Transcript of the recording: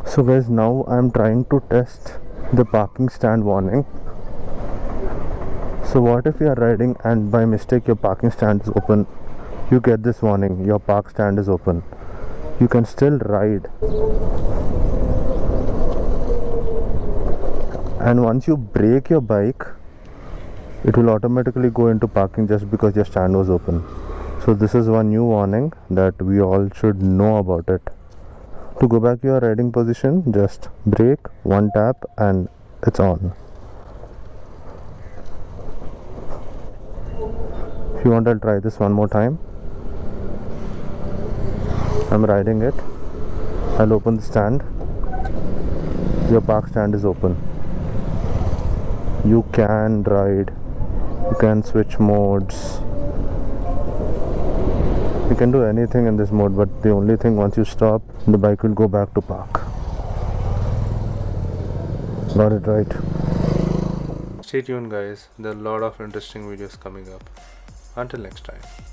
So guys, now I'm trying to test the parking stand warning. So what if you are riding and by mistake your parking stand is open? You get this warning, your park stand is open. You can still ride. And once you brake your bike, it will automatically go into parking just because your stand was open. So this is one new warning that we all should know about it. To go back to your riding position, just brake, one tap and it's on. If you want, I'll try this one more time. I'm riding it. I'll open the stand. Your park stand is open. You can ride. You can switch modes. You can do anything in this mode, but the only thing, once you stop, the bike will go back to park. Got it right. Stay tuned guys, there are a lot of interesting videos coming up. Until next time.